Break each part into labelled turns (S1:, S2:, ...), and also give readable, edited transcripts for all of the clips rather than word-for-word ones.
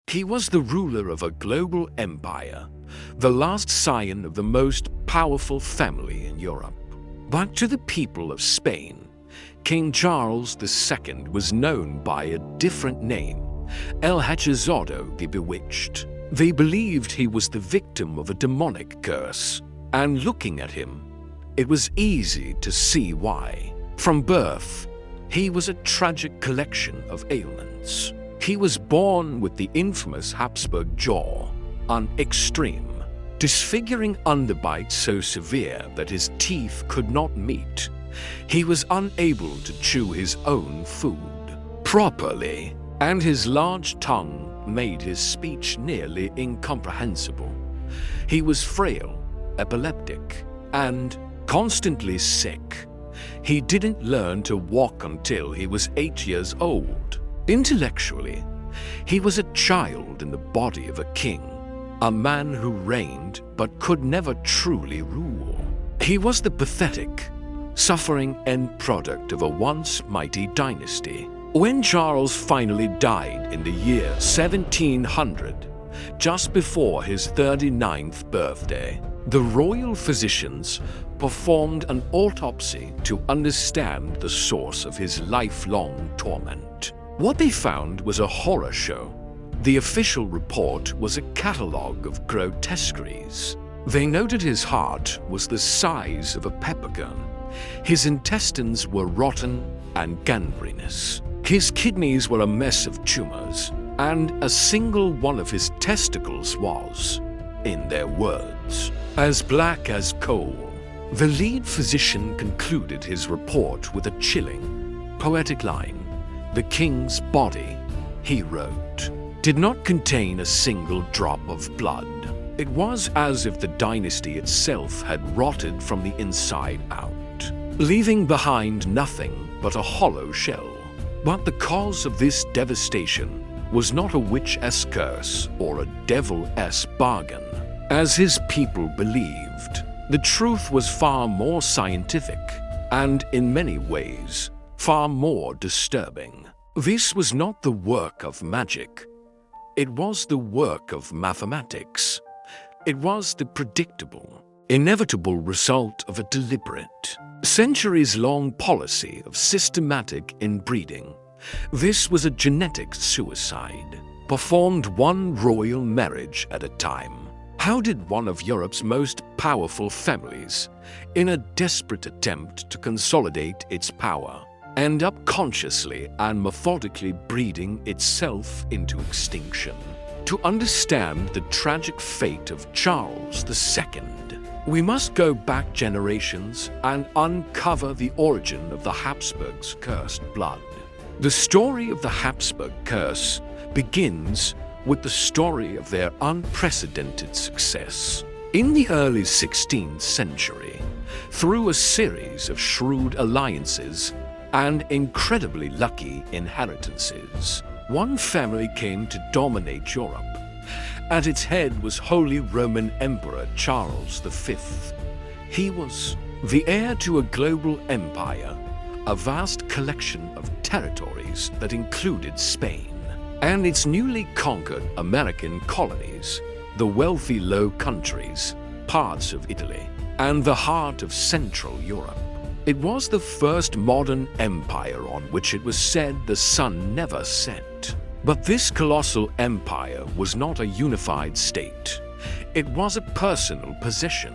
S1: He was the ruler of a global empire, the last scion of the most powerful family in Europe. But to the people of Spain, King Charles II was known by a different name, El Hechizado the Bewitched. They believed he was the victim of a demonic curse, and looking at him, it was easy to see why. From birth, he was a tragic collection of ailments. He was born with the infamous Habsburg Jaw, an extreme, disfiguring underbite so severe that his teeth could not meet. He was unable to chew his own food properly, and his large tongue made his speech nearly incomprehensible. He was frail, epileptic, and constantly sick. He didn't learn to walk until he was 8 years old. Intellectually, he was a child in the body of a king, a man who reigned but could never truly rule. He was the pathetic, suffering end product of a once mighty dynasty. When Charles finally died in the year 1700, just before his 39th birthday, the royal physicians performed an autopsy to understand the source of his lifelong torment. What they found was a horror show. The official report was a catalogue of grotesqueries. They noted his heart was the size of a peppercorn. His intestines were rotten and gangrenous. His kidneys were a mess of tumors, and a single one of his testicles was, in their words, as black as coal. The lead physician concluded his report with a chilling, poetic line. The king's body, he wrote, did not contain a single drop of blood. It was as if the dynasty itself had rotted from the inside out, leaving behind nothing but a hollow shell. But the cause of this devastation was not a witch-esque curse or a devil-esque bargain, as his people believed. The truth was far more scientific, and in many ways, far more disturbing. This was not the work of magic. It was the work of mathematics. It was the predictable, inevitable result of a deliberate, centuries-long policy of systematic inbreeding. This was a genetic suicide, performed one royal marriage at a time. How did one of Europe's most powerful families, in a desperate attempt to consolidate its power, end up consciously and methodically breeding itself into extinction? To understand the tragic fate of Charles II, we must go back generations and uncover the origin of the Habsburgs' cursed blood. The story of the Habsburg curse begins with the story of their unprecedented success. In the early 16th century, through a series of shrewd alliances and incredibly lucky inheritances, one family came to dominate Europe. At its head was Holy Roman Emperor Charles V. He was the heir to a global empire, a vast collection of territories that included Spain and its newly conquered American colonies, the wealthy Low Countries, parts of Italy, and the heart of Central Europe. It was the first modern empire on which it was said the sun never set. But this colossal empire was not a unified state. It was a personal possession,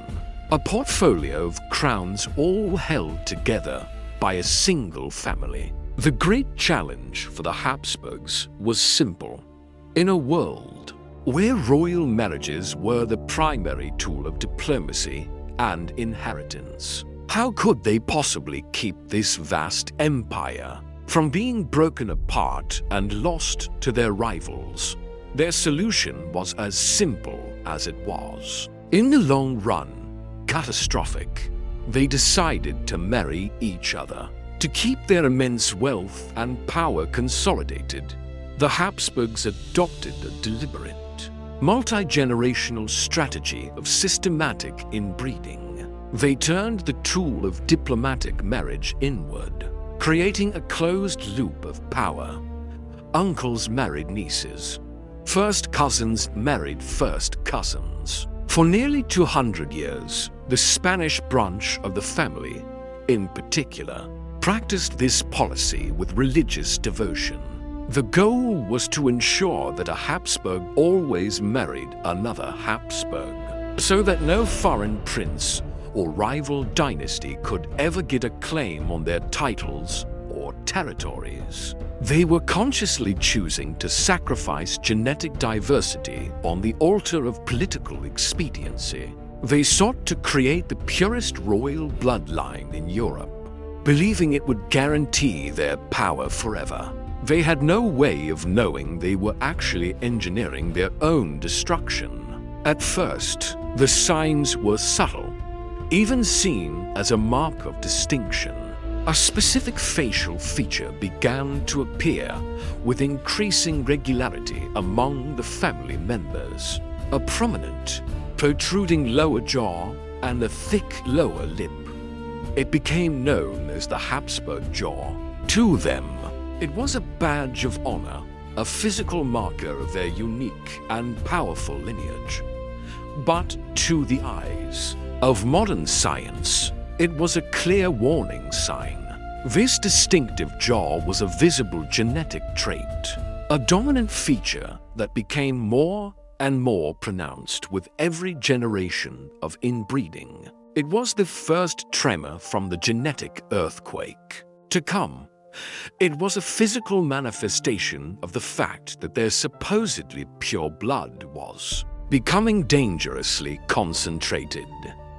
S1: a portfolio of crowns all held together by a single family. The great challenge for the Habsburgs was simple. In a world where royal marriages were the primary tool of diplomacy and inheritance, how could they possibly keep this vast empire from being broken apart and lost to their rivals? Their solution was as simple as it was. In the long run, catastrophic. They decided to marry each other. To keep their immense wealth and power consolidated, the Habsburgs adopted a deliberate, multi-generational strategy of systematic inbreeding. They turned the tool of diplomatic marriage inward, creating a closed loop of power. Uncles married nieces, First cousins married first cousins. For nearly 200 years, the Spanish branch of the family, in particular, practiced this policy with religious devotion. The goal was to ensure that a Habsburg always married another Habsburg, so that no foreign prince or rival dynasty could ever get a claim on their titles or territories. They were consciously choosing to sacrifice genetic diversity on the altar of political expediency. They sought to create the purest royal bloodline in Europe, believing it would guarantee their power forever. They had no way of knowing they were actually engineering their own destruction. At first, the signs were subtle, even seen as a mark of distinction. A specific facial feature began to appear with increasing regularity among the family members. A prominent, protruding lower jaw and a thick lower lip. It became known as the Habsburg Jaw. To them, it was a badge of honor, a physical marker of their unique and powerful lineage. But to the eyes of modern science, it was a clear warning sign. This distinctive jaw was a visible genetic trait, a dominant feature that became more and more pronounced with every generation of inbreeding. It was the first tremor from the genetic earthquake to come. It was a physical manifestation of the fact that their supposedly pure blood was becoming dangerously concentrated.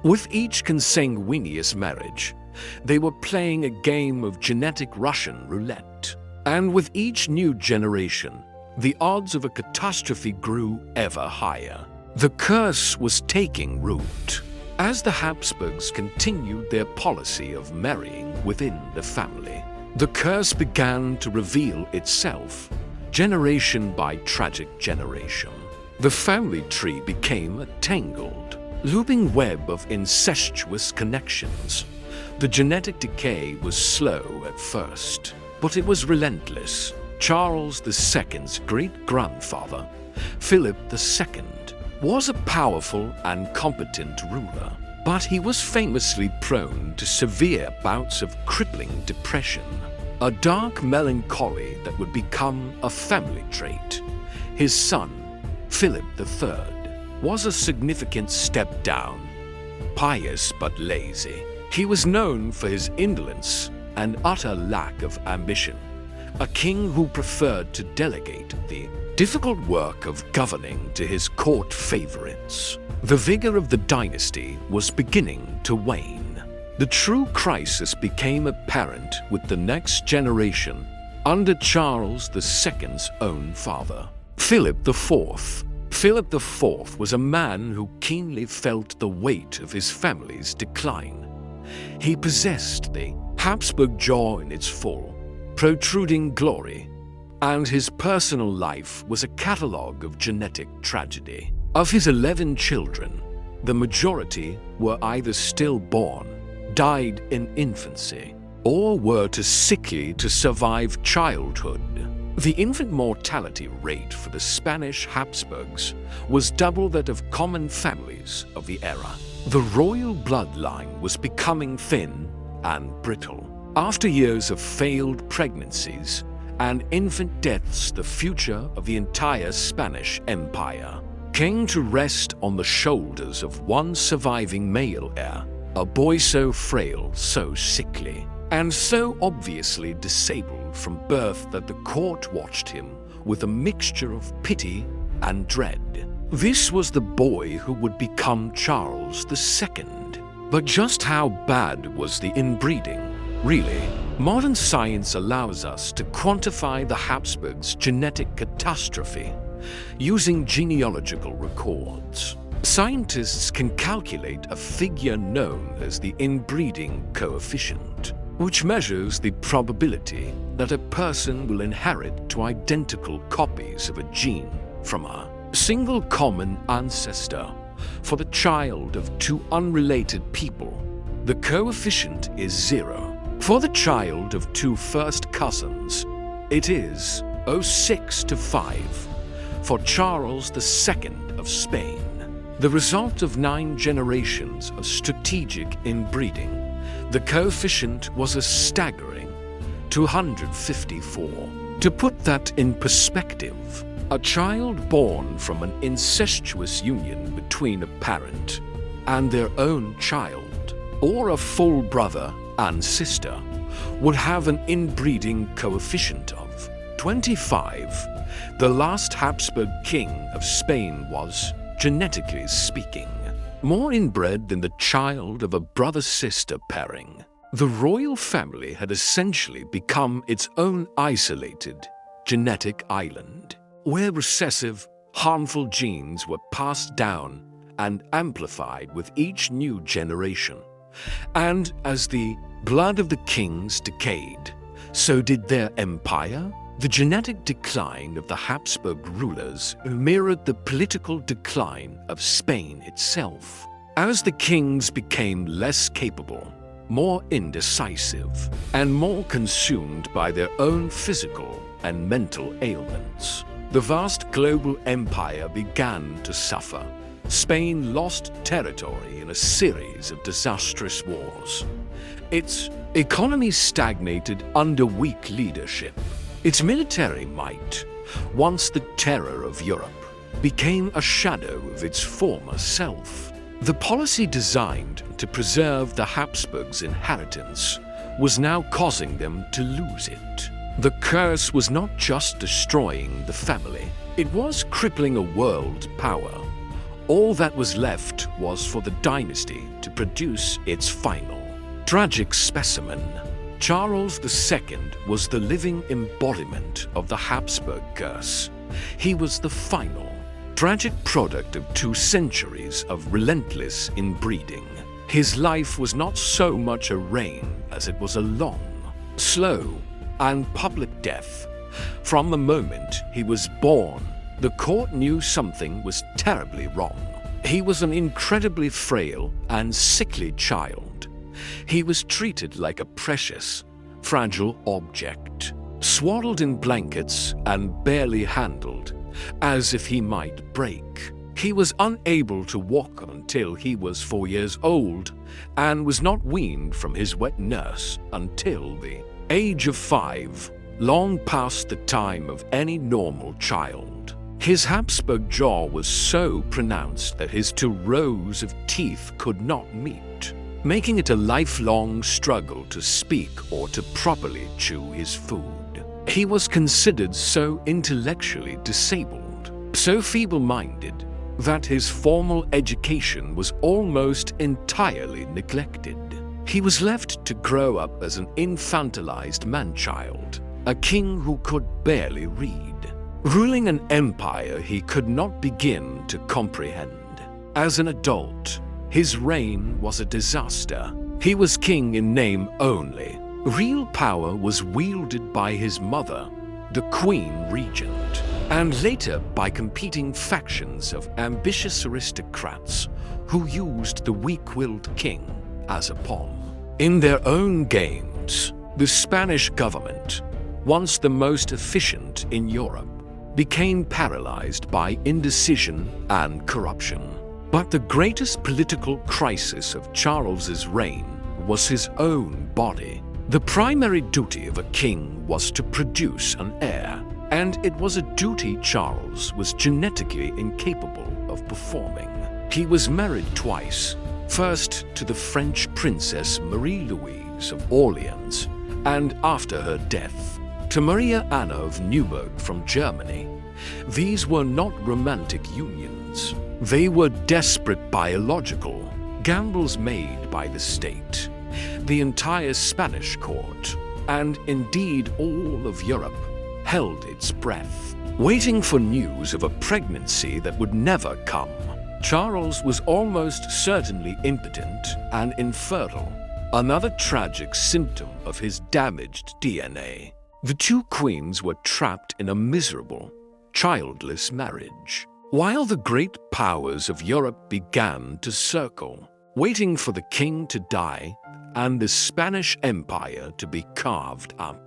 S1: With each consanguineous marriage, they were playing a game of genetic Russian roulette. And with each new generation, the odds of a catastrophe grew ever higher. The curse was taking root. As the Habsburgs continued their policy of marrying within the family, the curse began to reveal itself, generation by tragic generation. The family tree became a tangled, looping web of incestuous connections. The genetic decay was slow at first, but it was relentless. Charles II's great-grandfather, Philip II, was a powerful and competent ruler, but he was famously prone to severe bouts of crippling depression, a dark melancholy that would become a family trait. His son, Philip III, was a significant step down, pious but lazy. He was known for his indolence and utter lack of ambition, a king who preferred to delegate the difficult work of governing to his court favorites. The vigor of the dynasty was beginning to wane. The true crisis became apparent with the next generation under Charles II's own father, Philip IV. Philip IV was a man who keenly felt the weight of his family's decline. He possessed the Habsburg Jaw in its full, protruding glory, and his personal life was a catalogue of genetic tragedy. Of his 11 children, the majority were either stillborn, died in infancy, or were too sickly to survive childhood. The infant mortality rate for the Spanish Habsburgs was double that of common families of the era. The royal bloodline was becoming thin and brittle. After years of failed pregnancies and infant deaths, the future of the entire Spanish Empire came to rest on the shoulders of one surviving male heir, a boy so frail, so sickly, and so obviously disabled from birth that the court watched him with a mixture of pity and dread. This was the boy who would become Charles II. But just how bad was the inbreeding? Really, modern science allows us to quantify the Habsburgs' genetic catastrophe using genealogical records. Scientists can calculate a figure known as the inbreeding coefficient, which measures the probability that a person will inherit two identical copies of a gene from a single common ancestor. For the child of two unrelated people, the coefficient is 0. For the child of two first cousins, it is 0.6 to 5. for Charles II of Spain. The result of 9 generations of strategic inbreeding, the coefficient was a staggering 254. To put that in perspective, a child born from an incestuous union between a parent and their own child, or a full brother and sister, would have an inbreeding coefficient of 25. The last Habsburg king of Spain was, genetically speaking, more inbred than the child of a brother-sister pairing. The royal family had essentially become its own isolated genetic island, where recessive, harmful genes were passed down and amplified with each new generation. And as the blood of the kings decayed, so did their empire. The genetic decline of the Habsburg rulers mirrored the political decline of Spain itself. As the kings became less capable, more indecisive, and more consumed by their own physical and mental ailments, the vast global empire began to suffer. Spain lost territory in a series of disastrous wars. Its economy stagnated under weak leadership. Its military might, once the terror of Europe, became a shadow of its former self. The policy designed to preserve the Habsburgs' inheritance was now causing them to lose it. The curse was not just destroying the family, it was crippling a world power. All that was left was for the dynasty to produce its final, tragic specimen. Charles II was the living embodiment of the Habsburg curse. He was the final, tragic product of 2 centuries of relentless inbreeding. His life was not so much a reign as it was a long, slow, and public death. From the moment he was born, the court knew something was terribly wrong. He was an incredibly frail and sickly child. He was treated like a precious, fragile object, swaddled in blankets and barely handled, as if he might break. He was unable to walk until he was 4 years old, and was not weaned from his wet nurse until the age of 5, long past the time of any normal child. His Habsburg jaw was so pronounced that his 2 rows of teeth could not meet, making it a lifelong struggle to speak or to properly chew his food. He was considered so intellectually disabled, so feeble-minded, that his formal education was almost entirely neglected. He was left to grow up as an infantilized man-child, a king who could barely read, ruling an empire he could not begin to comprehend. As an adult, his reign was a disaster. He was king in name only. Real power was wielded by his mother, the Queen Regent, and later by competing factions of ambitious aristocrats who used the weak-willed king as a pawn. In their own games, the Spanish government, once the most efficient in Europe, became paralyzed by indecision and corruption. But the greatest political crisis of Charles's reign was his own body. The primary duty of a king was to produce an heir, and it was a duty Charles was genetically incapable of performing. He was married twice, first to the French princess Marie-Louise of Orleans, and after her death, to Maria Anna of Neuburg from Germany. These were not romantic unions. They were desperate biological gambles made by the state. The entire Spanish court, and indeed all of Europe, held its breath, waiting for news of a pregnancy that would never come. Charles was almost certainly impotent and infertile, another tragic symptom of his damaged DNA. The 2 queens were trapped in a miserable, childless marriage, while the great powers of Europe began to circle, waiting for the king to die and the Spanish Empire to be carved up.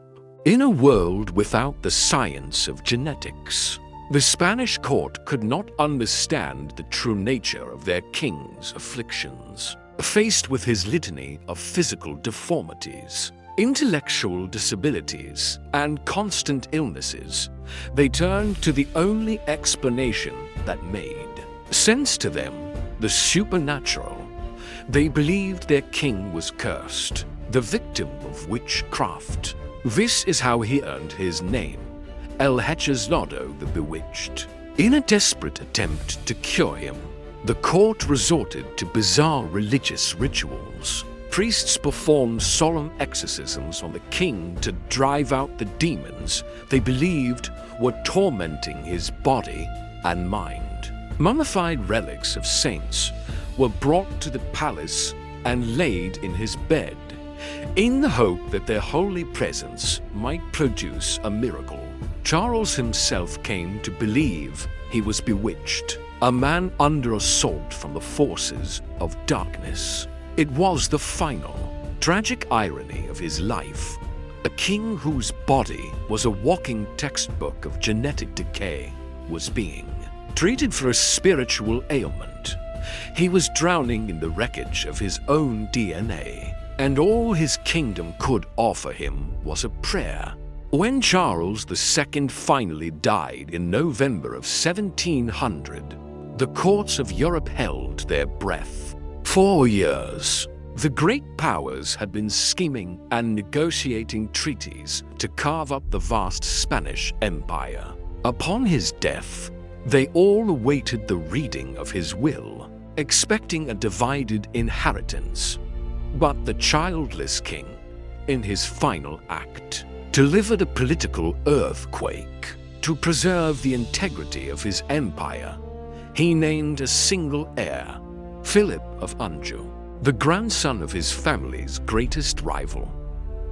S1: In a world without the science of genetics, The Spanish court could not understand the true nature of their king's afflictions. Faced with his litany of physical deformities, intellectual disabilities, and constant illnesses, they turned to the only explanation that made sense to them: the supernatural. They believed their king was cursed, the victim of witchcraft. This is how he earned his name, El Hechizado the Bewitched. In a desperate attempt to cure him, the court resorted to bizarre religious rituals. Priests performed solemn exorcisms on the king to drive out the demons they believed were tormenting his body and mind. Mummified relics of saints were brought to the palace and laid in his bed, in the hope that their holy presence might produce a miracle. Charles himself came to believe he was bewitched, a man under assault from the forces of darkness. It was the final, tragic irony of his life. A king whose body was a walking textbook of genetic decay was being treated for a spiritual ailment. He was drowning in the wreckage of his own DNA, and all his kingdom could offer him was a prayer. When Charles II finally died in November of 1700, the courts of Europe held their breath. 4 years, the great powers had been scheming and negotiating treaties to carve up the vast Spanish Empire. Upon his death, they all awaited the reading of his will, expecting a divided inheritance. But the childless king, in his final act, delivered a political earthquake. To preserve the integrity of his empire, he named a single heir, Philip of Anjou, the grandson of his family's greatest rival,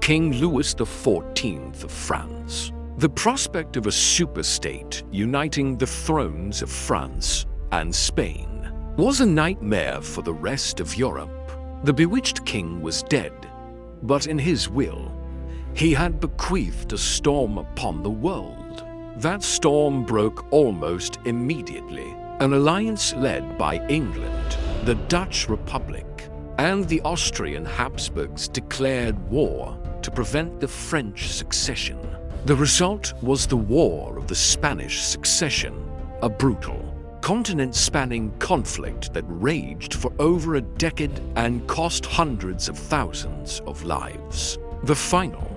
S1: King Louis XIV of France. The prospect of a superstate uniting the thrones of France and Spain was a nightmare for the rest of Europe. The bewitched king was dead, but in his will, he had bequeathed a storm upon the world. That storm broke almost immediately. An alliance led by England, the Dutch Republic, and the Austrian Habsburgs declared war to prevent the French succession. The result was the War of the Spanish Succession, a brutal, continent-spanning conflict that raged for over a decade and cost hundreds of thousands of lives. The final,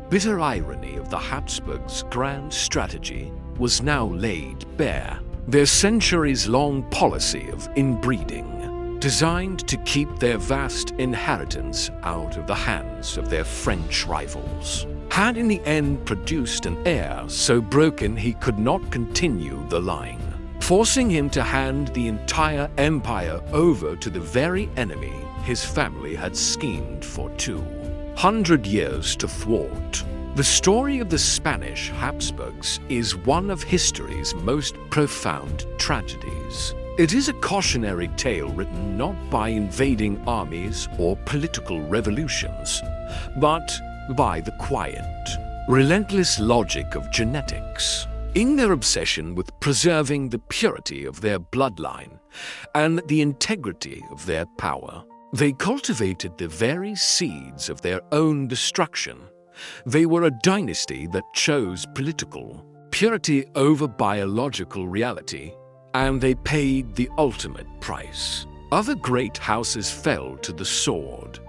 S1: bitter irony of the Habsburgs' grand strategy was now laid bare. Their centuries-long policy of inbreeding, designed to keep their vast inheritance out of the hands of their French rivals, had in the end produced an heir so broken he could not continue the line, forcing him to hand the entire empire over to the very enemy his family had schemed for 200 years to thwart. The story of the Spanish Habsburgs is one of history's most profound tragedies. It is a cautionary tale written not by invading armies or political revolutions, but by the quiet, relentless logic of genetics. In their obsession with preserving the purity of their bloodline and the integrity of their power, they cultivated the very seeds of their own destruction. They were a dynasty that chose political purity over biological reality, and they paid the ultimate price. Other great houses fell to the sword,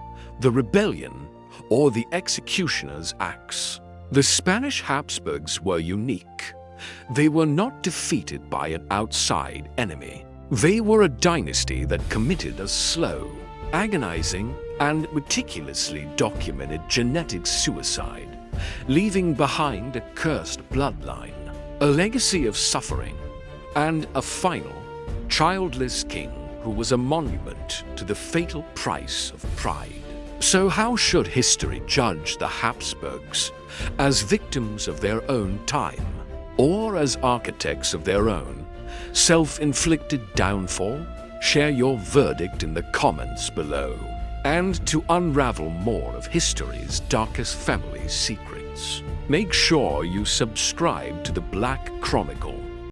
S1: the rebellion, or the executioner's axe. The Spanish Habsburgs were unique. They were not defeated by an outside enemy. They were a dynasty that committed a slow, agonizing, and meticulously documented genetic suicide, leaving behind a cursed bloodline, a legacy of suffering, and a final, childless king who was a monument to the fatal price of pride. So how should history judge the Habsburgs? As victims of their own time, or as architects of their own self-inflicted downfall? Share your verdict in the comments below. And to unravel more of history's darkest family secrets, make sure you subscribe to the Black Chronicle